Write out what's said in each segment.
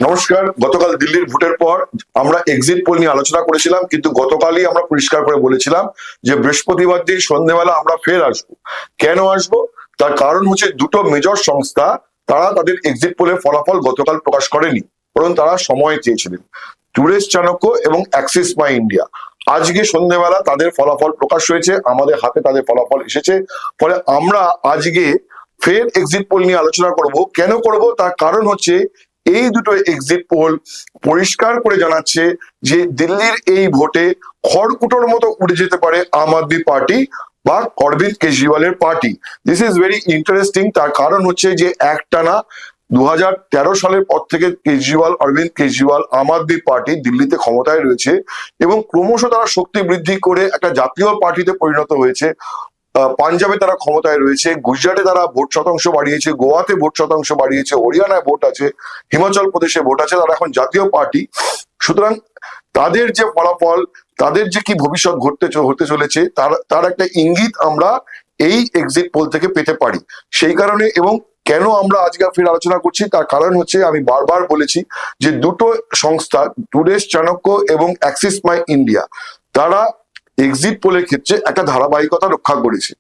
নমস্কার। গতকাল দিল্লির ভোটের পর আমরা এক্সিট পোল নিয়ে আলোচনা করেছিলাম, কিন্তু গতকালই আমরা পরিষ্কার করে বলেছিলাম যে বৃহস্পতিবার দিন সন্ধ্যেবেলা আমরা ফের আসবো। কেন আসবো? তার কারণ হচ্ছে দুটো মেজর সংস্থা তারা তাদের এক্সিট পোলের ফলাফল গতকাল প্রকাশ করেনি, বরং তারা সময় চেয়েছিলেন। টুডেস চাণক্য এবং অ্যাক্সিস মাই ইন্ডিয়া আজকে সন্ধ্যেবেলা তাদের ফলাফল প্রকাশ হয়েছে, আমাদের হাতে তাদের ফলাফল এসেছে। ফলে আমরা আজকে ফের এক্সিট পোল নিয়ে আলোচনা করব। কেন করব? তার কারণ হচ্ছে এই দুটো এক্সিট পোল পরিষ্কার করে জানাচ্ছে যে দিল্লির এই ভোটে খড়কুটোর মতো উড়ে যেতে পারে আম আদমি পার্টি বা অরবিন্দ কেজরিওয়ালের party. This is very interesting. তার কারণ হচ্ছে যে একটানা 2013 সালের পর থেকে অরবিন্দ কেজরিওয়াল আম আদমি পার্টি দিল্লিতে ক্ষমতায় রয়েছে এবং ক্রমশ তারা শক্তি বৃদ্ধি করে একটা জাতীয় পার্টিতে পরিণত হয়েছে। পাঞ্জাবে তারা ক্ষমতায় রয়েছে, গুজরাটে তারা ভোট শতাংশ বাড়িয়েছে, গোয়াতে ভোট শতাংশ বাড়িয়েছে, হরিয়ানায় ভোট আছে, হিমাচল প্রদেশে ভোট আছে, তারা এখন জাতীয় পার্টি। সুতরাং তাদের যে ফলাফল, তাদের যে কি ভবিষ্যৎ হতে চলেছে তার একটা ইঙ্গিত আমরা এই এক্সিট পোল থেকে পেতে পারি। সেই কারণে এবং কেন আমরা আজকে ফের আলোচনা করছি তার কারণ হচ্ছে আমি বারবার বলেছি যে দুটো সংস্থা টুডেস চাণক্য এবং অ্যাক্সিস মাই ইন্ডিয়া তারা এক্সিট পোলের ক্ষেত্রে একটা ধারাবাহিকতা রক্ষা করেছে।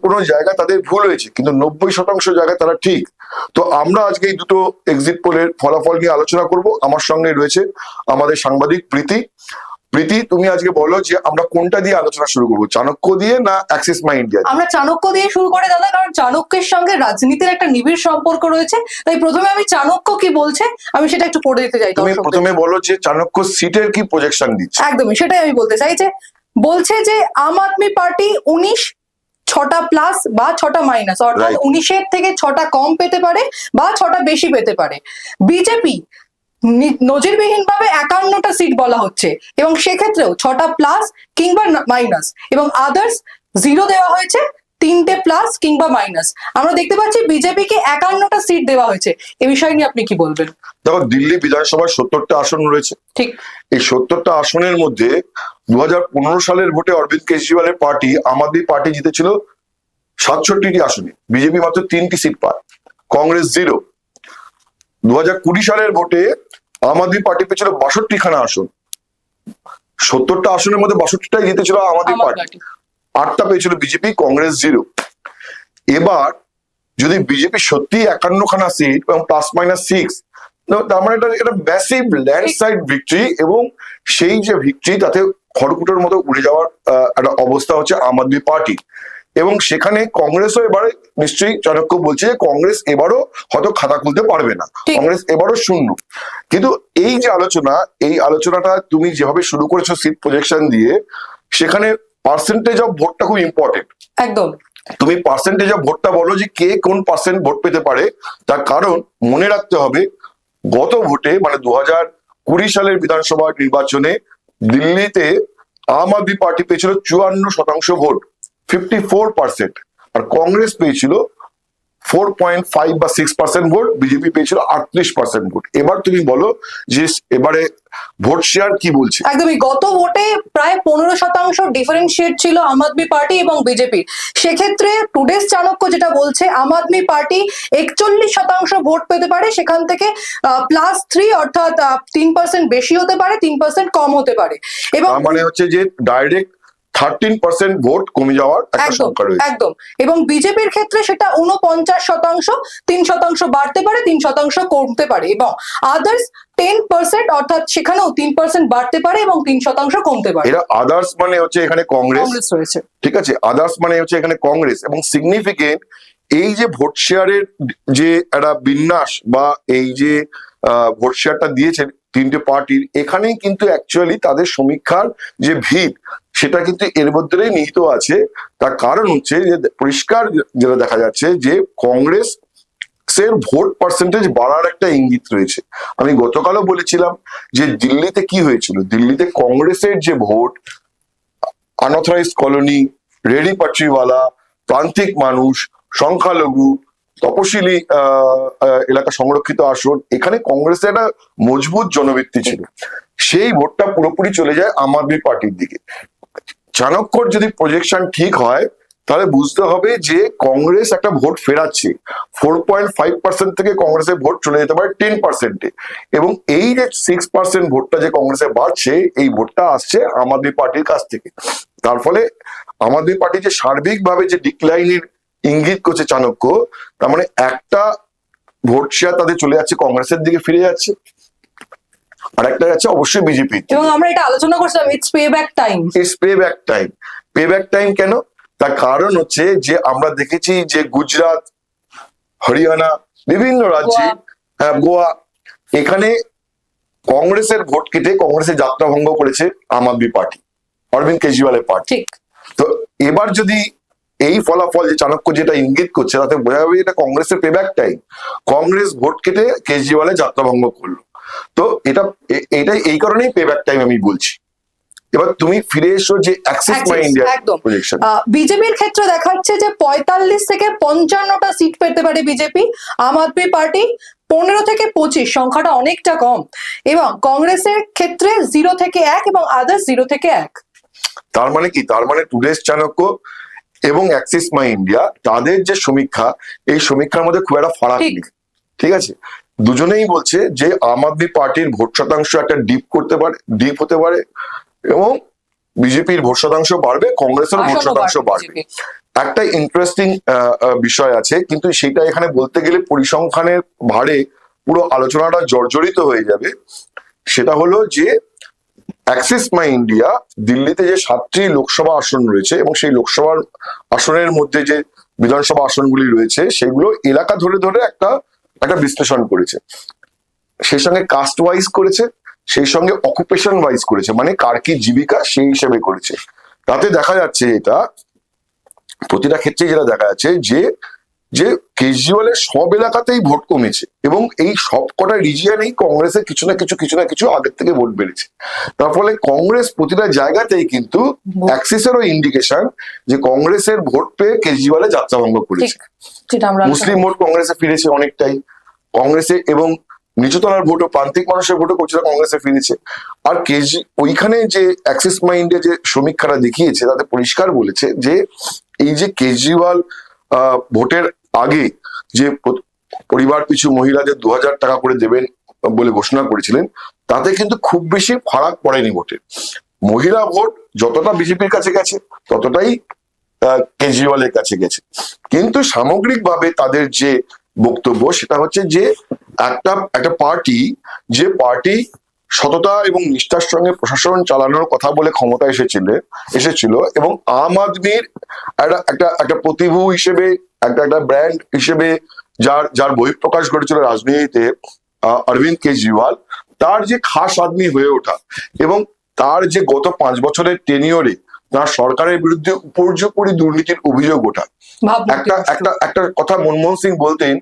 কোনো জায়গায় তাদের ভুল হয়েছে, কিন্তু 90% জায়গায় তারা ঠিক। তো আমরা আজকে এই দুটো এক্সিট পোলের ফলাফল নিয়ে আলোচনা করব। আমার সঙ্গে রয়েছে আমাদের সাংবাদিক প্রীতি। প্রীতি, তুমি আজকে বলো যে আমরা কোনটা দিয়ে আলোচনা শুরু করবো, চাণক্য দিয়ে না অ্যাক্সিস মাই ইন্ডিয়া? আমরা চাণক্য দিয়ে শুরু করে দাদা, কারণ চাণক্যের সঙ্গে রাজনীতির একটা নিবিড় সম্পর্ক রয়েছে। তাই প্রথমে আমি চাণক্য কি বলছে আমি সেটা একটু পড়ে দিতে চাই। তুমি প্রথমে বলো যে চাণক্য সিটের কি প্রজেকশন দিচ্ছে। একদমই সেটাই আমি বলতে চাই, যে বলছে যে আম আদমি পার্টি 19 6টা প্লাস বা 6টা মাইনাস, অর্থাৎ 19-এর থেকে 6টা কম পেতে পারে বা 6টা বেশি পেতে পারে। বিজেপি নজিরবিহীন ভাবে 51টা সিট বলা হচ্ছে এবং সেক্ষেত্রেও 6টা প্লাস কিংবা মাইনাস, এবং আদার্স 0 দেওয়া হয়েছে, 3টে প্লাস কিংবা মাইনাস। আমরা দেখতে পাচ্ছি বিজেপিকে 51টা সিট দেওয়া হয়েছে। এ বিষয় নিয়ে আপনি কি বলবেন? দেখো, দিল্লি বিধানসভায় 70টা আসন রয়েছে। ঠিক, এই 70টা আসনের মধ্যে 2015 সালের ভোটে অরবিন্দ কেজরিওয়ালের পার্টি আম আদমি পার্টি জিতেছিল 67টি আসনে, বিজেপি মাত্র 3টি সিট পায়, কংগ্রেস 0। 2020 সালের ভোটে আম আদমি পার্টি পেয়েছিল 62খানা আসন, 70টা আসনের মধ্যে 62টাই জিতেছিল আম আদমি পার্টি, 8টা পেয়েছিল বিজেপি, কংগ্রেস 0। এবার যদি বিজেপি সত্যি 51খানা সিট এবং প্লাস মাইনাস 6, তার মানে এটা ম্যাসিভ ল্যান্ডস্লাইড ভিক্টরি, এবং সেই যে ভিক্টরি তাতে খড়কুটোর মতো উড়ে যাওয়ার একটা অবস্থা হচ্ছে আম আদমি পার্টি। এবং সেখানে কংগ্রেসও এবারে নিশ্চয়ই চাণক্য বলছে যে কংগ্রেস এবারও হয়তো খাতা খুলতে পারবে না, কংগ্রেস এবারও শূন্য। কিন্তু এই যে আলোচনা, এই আলোচনাটা তুমি যেভাবে শুরু করেছো সিট প্রজেকশন দিয়ে, সেখানে পার্সেন্টেজ অফ ভোটটা খুব ইম্পর্টেন্ট। একদম, তুমি পার্সেন্টেজ অফ ভোটটা বলো যে কে কোন পার্সেন্ট ভোট পেতে পারে। তার কারণ মনে রাখতে হবে, গত ভোটে মানে 2020 সালের বিধানসভা নির্বাচনে দিল্লিতে আম আদমি পার্টি পেয়েছিল 54% ভোট, 54%, আর কংগ্রেস পেয়েছিল 4.5 বা 6% ভোট, বিজেপি পেয়েছিল 38% ভোট। এবার তুমি বলো যে এবারে ভোট শেয়ার কি বলছে? একদমই, গত ভোটে প্রায় 15% ডিফারেন্সিয়েট ছিল আম আদমি পার্টি এবং বিজেপির। সেক্ষেত্রে টুডেস চাণক্য যেটা বলছে, আম আদমি পার্টি 41% ভোট পেতে পারে, সেখান থেকে +3, অর্থাৎ 3% বেশি হতে পারে, 3% কম হতে পারে। এবং মানে হচ্ছে যে ডাইরেক্ট 13% ভোট কমে যাওয়ার একটা সংখ্যা রয়েছে। একদম, এবং বিজেপির ক্ষেত্রে সেটা 49%, 3% বাড়তে পারে, 3% কমতে পারে, এবং আদার্স 10%, অর্থাৎ সেখানেও 3% বাড়তে পারে এবং 3% কমতে পারে। এরা আদার্স মানে হচ্ছে এখানে কংগ্রেস রয়েছে, ঠিক আছে, আদার্স মানে হচ্ছে এখানে কংগ্রেস। এবং সিগনিফিকেন্ট এই যে ভোট শেয়ারের যে একটা বিন্যাস বা এই যে ভোট শেয়ারটা দিয়েছেন তিনটে পার্টির, এখানেই কিন্তু অ্যাকচুয়ালি তাদের সমীক্ষার যে ভিত সেটা কিন্তু এর মধ্যেই নিহিত আছে। তার কারণ হচ্ছে যে পরিষ্কার যেটা দেখা যাচ্ছে যে কংগ্রেস এর ভোট পার্সেন্টেজ বাড়ার একটা ইঙ্গিত রয়েছে। আমি গতকালও বলেছিলাম যে দিল্লিতে কি হয়েছিল, দিল্লিতে কংগ্রেসের যে ভোট, আনঅথরাইজড কলোনি, রেডি পাট্রিওয়ালা, প্রান্তিক মানুষ, সংখ্যালঘু, তপশিলি এলাকা, সংরক্ষিত আসন, এখানে কংগ্রেসের একটা মজবুত জনভিত্তি ছিল। সেই ভোটটা পুরোপুরি চলে যায় আম আদমি পার্টির দিকে। চাণক্যর যদি প্রজেকশন ঠিক হয় তাহলে বুঝতে হবে যে কংগ্রেস একটা ভোট ফেরাচ্ছে। 4.5% থেকে কংগ্রেসের ভোট চলে যেতে পারে 10%-এ, এবং এই যে 6% ভোটটা যে কংগ্রেসে বাড়ছে, এই ভোটটা আসছে আম আদমি পার্টির কাছ থেকে। তার ফলে আম আদমি পার্টি যে সার্বিকভাবে যে ডিক্লাইনের ইঙ্গিত করছে চাণক্য, তার মানে একটা ভোট শেয়ার তাদের চলে যাচ্ছে কংগ্রেসের দিকে ফিরে যাচ্ছে, আর একটা যাচ্ছে অবশ্যই বিজেপি। এবং আমরা এটা আলোচনা করছিলাম, it's pay back time. It's pay back time. Pay back time কেন? তার কারণ হচ্ছে যে আমরা দেখেছি যে গুজরাট, হরিয়ানা, বিভিন্ন রাজ্যে, গোয়া, এখানে কংগ্রেসের ভোট কেটে কংগ্রেসের যাত্রা ভঙ্গ করেছে আম আদমি পার্টি, অরবিন্দ কেজরিওয়ালের পার্টি। ঠিক। তো এবার যদি এই ফলাফল যে চাণক্য যেটা ইঙ্গিত করছে, তাতে বোঝা যাবে এটা কংগ্রেসের pay back time. Congress vote কেটে কেজরিওয়ালের যাত্রা ভঙ্গ করলো। তো এটাই এই কারণেই পে ব্যাক টাইম আমি বলছি। এবার তুমি ফিরে এসো যে অ্যাক্সিস মাই ইন্ডিয়া প্রজেকশন। বিজেপির ক্ষেত্রে দেখাচ্ছে যে 45 থেকে 55টা সিট পেতে পারে বিজেপি, আম আদমি পার্টি 15 থেকে 25, সংখ্যাটা অনেকটা কম। এবং কংগ্রেসের ক্ষেত্রে 0 থেকে 1 এবং আদার্স 0 থেকে 1। তার মানে কি? তার মানে টুডেস চাণক্য এবং অ্যাক্সিস মাই ইন্ডিয়া, তাদের যে সমীক্ষা, এই সমীক্ষার মধ্যে খুব একটা ফারাক নেই। ঠিক আছে, দুজনেই বলছে যে আম আদমি পার্টির ভোট শতাংশ একটা ডিপ হতে পারে, এবং বিজেপির ভোট শতাংশ বাড়বে, কংগ্রেসের ভোট শতাংশ বাড়বে। একটা ইন্টারেস্টিং বিষয় আছে, কিন্তু সেটা এখানে বলতে গেলে পরিসংখ্যানের ভারে পুরো আলোচনাটা জর্জরিত হয়ে যাবে। সেটা হলো যে অ্যাক্সিস মাই ইন্ডিয়া দিল্লিতে যে 7টি লোকসভা আসন রয়েছে, এবং সেই লোকসভার আসনের মধ্যে যে বিধানসভা আসনগুলি রয়েছে, সেগুলো এলাকা ধরে ধরে একটা বিশ্লেষণ করেছে। সেই সঙ্গে কাস্ট ওয়াইজ করেছে, সেই সঙ্গে অকুপেশন ওয়াইজ করেছে, মানে কার কি জীবিকা সেই হিসেবে করেছে। তাতে দেখা যাচ্ছে, এটা প্রতিটা ক্ষেত্রে যেটা দেখা যাচ্ছে যে কেজরিওয়ালের সব এলাকাতেই ভোট কমেছে, এবং এই সব কটা রিজিয়নেই কংগ্রেসের কিছু না কিছু আগের থেকে ভোট বেড়েছে। তার ফলে কংগ্রেস প্রতিটা জায়গাতেই কিন্তু অ্যাক্সিসেরও ইন্ডিকেশন যে কংগ্রেসের ভোট পেয়ে কেজরিওয়ালের যাত্রা ভঙ্গ করেছে। মুসলিম ভোট কংগ্রেসে ফিরেছে অনেকটাই, কংগ্রেসে, এবং নিচুতলার ভোটও, প্রান্তিক মানুষের ভোটও কিছুটা কংগ্রেসে ফিরেছে। আর ওইখানে যে অ্যাক্সিস মাই ইন্ডিয়া যে সমীক্ষাটা দেখিয়েছে, তাতে পরিষ্কার বলেছে যে এই যে কেজরিওয়াল ভোটের আগে যে পরিবার পিছু মহিলাদের 2000 টাকা করে দেবেন বলে ঘোষণা করেছিলেন, তাতে কিন্তু খুব বেশি ফারাক পড়েনি ভোটের। মহিলা ভোট যতটা বিজেপির কাছে গেছে, ততটাই কেজরিওয়ালের কাছে গেছে। কিন্তু সামগ্রিকভাবে তাদের যে বক্তব্য, সেটা হচ্ছে যে একটা পার্টি, যে পার্টি সততা এবং নিষ্ঠার সঙ্গে প্রশাসন চালানোর কথা বলে ক্ষমতা এসেছিল, এবং আম আদমির একটা প্রতিভূ হিসেবে, একটা ব্র্যান্ড হিসেবে যার বহিঃপ্রকাশ ঘটেছিল রাজনীতিতে অরবিন্দ কেজরিওয়াল, তার যে খাস আদমি হয়ে ওঠা, এবং তার যে গত 5 বছরের টেনিওরে তার সরকারের বিরুদ্ধে উপর্যুপরি দুর্নীতির অভিযোগ ওঠা। একটা কথা মনমোহন সিং বলতেন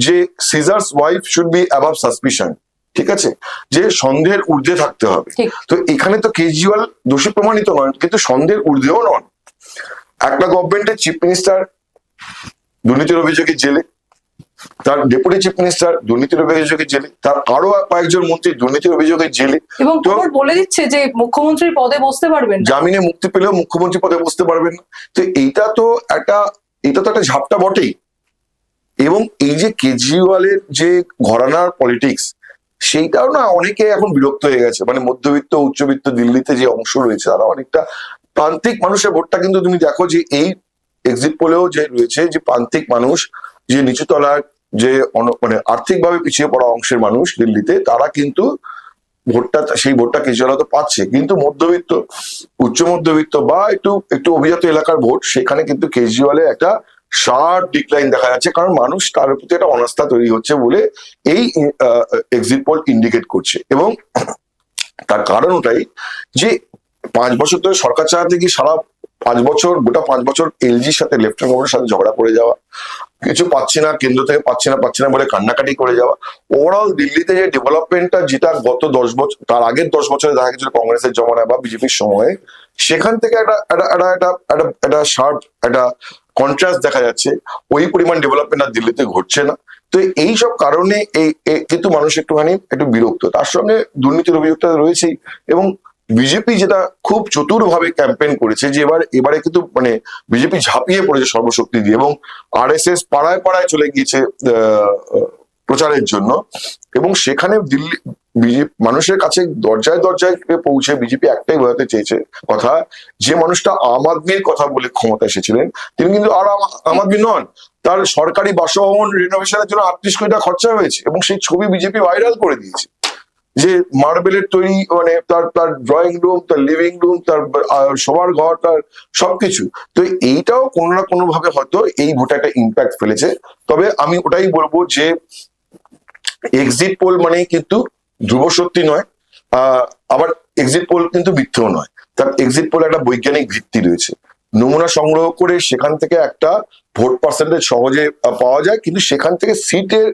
যে Caesar's wife should be above suspicion. ঠিক আছে, যে সন্দেহের ঊর্ধ্বে থাকতে হবে। তো এখানে তো কেজরিওয়াল দোষী প্রমাণিত নন, কিন্তু সন্দেহের ঊর্ধ্বেও নন। একটা গভর্নমেন্টের চিফ মিনিস্টার দুর্নীতির অভিযোগে জেলে, তার ডেপুটি চিফ মিনিস্টার দুর্নীতির অভিযোগে জেলে, তার আরো কয়েকজন মন্ত্রী দুর্নীতির অভিযোগে জেলে, এবং বলে দিচ্ছে যে মুখ্যমন্ত্রীর পদে বসতে পারবেন, জামিনে মুক্তি পেলেও মুখ্যমন্ত্রী পদে বসতে পারবেন না। তো এটা তো একটা ঝাপটা বটেই। এবং এই যে কেজরিওয়ালের যে ঘরানার পলিটিক্স, সেইটাও না অনেকে এখন বিরক্ত হয়ে গেছে। মানে মধ্যবিত্ত উচ্চবিত্ত দিল্লিতে যে অংশ রয়েছে, তারা অনেকটা, প্রান্তিক মানুষের ভোটটা কিন্তু তুমি দেখো যে এই এক্সিট পোলেও যে রয়েছে, যে প্রান্তিক মানুষ, যে নিচুতলার, যে মানে আর্থিকভাবে পিছিয়ে পড়া অংশের মানুষ দিল্লিতে, তারা কিন্তু সেই ভোটটা কেজরিওয়াল তো পাচ্ছে। কিন্তু মধ্যবিত্ত, উচ্চ মধ্যবিত্ত বা একটু অভিজাত এলাকার ভোট, সেখানে কিন্তু কেজরিওয়ালের একটা শার্প ডিক্লাইন দেখা যাচ্ছে, কারণ মানুষ তার প্রতি একটা অনাস্থা তৈরি হচ্ছে বলে এই এক্সিট পোল ইন্ডিকেট করছে। এবং তার কারণ ওটাই যে 5 বছর ধরে সরকার চালাতে গিয়ে গোটা 5 বছর এলজির সাথে, লেফটেন্যান্ট গভর্নরের সাথে ঝগড়া করে যাওয়া, কিছু পাচ্ছি না, কেন্দ্র থেকে পাচ্ছি না বলে কান্নাকাটি করে যাওয়া। ওভারঅল দিল্লিতে যে ডেভেলপমেন্টটা, যেটা গত 10 বছর, তার আগের 10 বছরে দেখা গেছিল কংগ্রেসের জমানায় বা বিজেপির সময়ে, সেখান থেকে একটা শার্প একটা কন্ট্রাস্ট দেখা যাচ্ছে। ওই পরিমাণ ডেভেলপমেন্ট আর দিল্লিতে ঘটছে না। তো এই সব কারণে কিন্তু মানুষ একটু বিরক্ত। তার সঙ্গে দুর্নীতির অভিযোগটা রয়েছেই, এবং বিজেপি যেটা খুব চতুরভাবে ক্যাম্পেইন করেছে যে এবারে কিন্তু মানে বিজেপি ঝাঁপিয়ে পড়েছে সর্বশক্তি দিয়ে, এবং আরএসএস পাড়ায় পাড়ায় চলে গিয়েছে প্রচারের জন্য, এবং সেখানে দিল্লি বিজেপি মানুষের কাছে দরজায় দরজায় পৌঁছে বিজেপি একটাই বোঝাতে চেয়েছে কথা, যে মানুষটা আম আদমির কথা বলে ক্ষমতা এসেছিলেন তিনি কিন্তু আর আম আদমি নন। তার সরকারি বাসভবন রিনোভেশনের জন্য 38 কোটি টাকা খরচা হয়েছে, এবং সেই ছবি বিজেপি ভাইরাল করে দিয়েছে, যে মার্বেলের তৈরি মানে তার ড্রয়িং রুম, তার লিভিং রুম, তার শোবার ঘর, তার সবকিছু। তো এইটাও কোনো না কোনো ভাবে হয়তো এই ভোটে একটা ইম্প্যাক্ট ফেলেছে। তবে আমি ওটাই বলবো যে এক্সিট পোল মানে কিন্তু ধ্রুব সত্যি নয়, আবার এক্সিট পোল কিন্তু মিথ্যেও নয়। তার এক্সিট পোল একটা বৈজ্ঞানিক ভিত্তি রয়েছে, নমুনা সংগ্রহ করে সেখান থেকে একটা ভোট পার্সেন্টেজ সহজে পাওয়া যায়, কিন্তু সেখান থেকে সিটের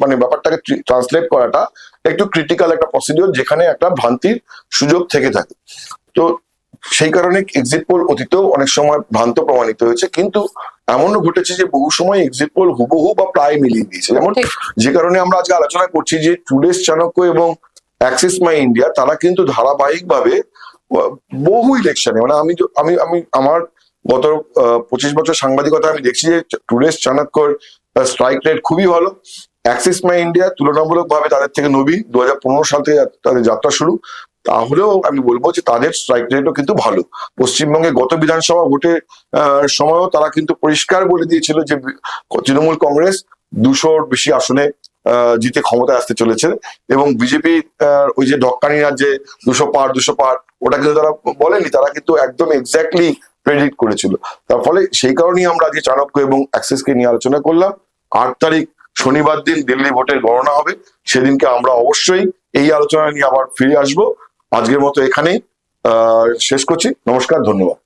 মানে ব্যাপারটাকে ট্রান্সলেট করাটা একটু ক্রিটিক্যাল একটা প্রসিডিওর, যেখানে একটা ভ্রান্তির সুযোগ থেকে থাকে। তো সেই কারণে এক্সিট পোল অতীতেও অনেক সময় ভ্রান্ত প্রমাণিত হয়েছে, কিন্তু এমনও ঘটেছে যে বহু সময় এক্সিট পোল হুবহু বা প্রায় মিলিয়ে দিয়েছে। যেমন যে কারণে আমরা আজকে আলোচনা করছি যে টুডেস চাণক্য এবং অ্যাক্সিস মাই ইন্ডিয়া তারা কিন্তু ধারাবাহিকভাবে বহু ইলেকশনে, মানে আমি আমার গত 25 বছর সাংবাদিকতা আমি দেখছি যে টুডেস চাণক্যর স্ট্রাইক রেট খুবই ভালো। অ্যাক্সিস মাই ইন্ডিয়া তুলনামূলকভাবে তাদের থেকে নবীন, 2015 সাল থেকে তাদের যাত্রা শুরু, তাহলেও আমি বলবো যে তাদের স্ট্রাইক রেটও কিন্তু ভালো। পশ্চিমবঙ্গে গত বিধানসভা ভোটের সময়ও তারা কিন্তু পরিষ্কার বলে দিয়েছিল যে তৃণমূল কংগ্রেস 200-র বেশি আসনে জিতে ক্ষমতায় আসতে চলেছে, এবং বিজেপি ওই যে ঢক্কানিরা যে 200 পার ওটা কিন্তু তারা বলেনি, তারা কিন্তু একদম এক্স্যাক্টলি প্রেডিক্ট করেছিল। তার ফলে সেই কারণেই আমরা আজকে চাণক্য এবং অ্যাক্সিসকে নিয়ে আলোচনা করলাম। 8 তারিখ শনিবার দিন দিল্লি ভোটের গণনা হবে, সেদিনকে আমরা অবশ্যই এই আলোচনা নিয়ে আবার ফিরে আসবো। আজকের মতো এখানেই শেষ করছি। নমস্কার, ধন্যবাদ।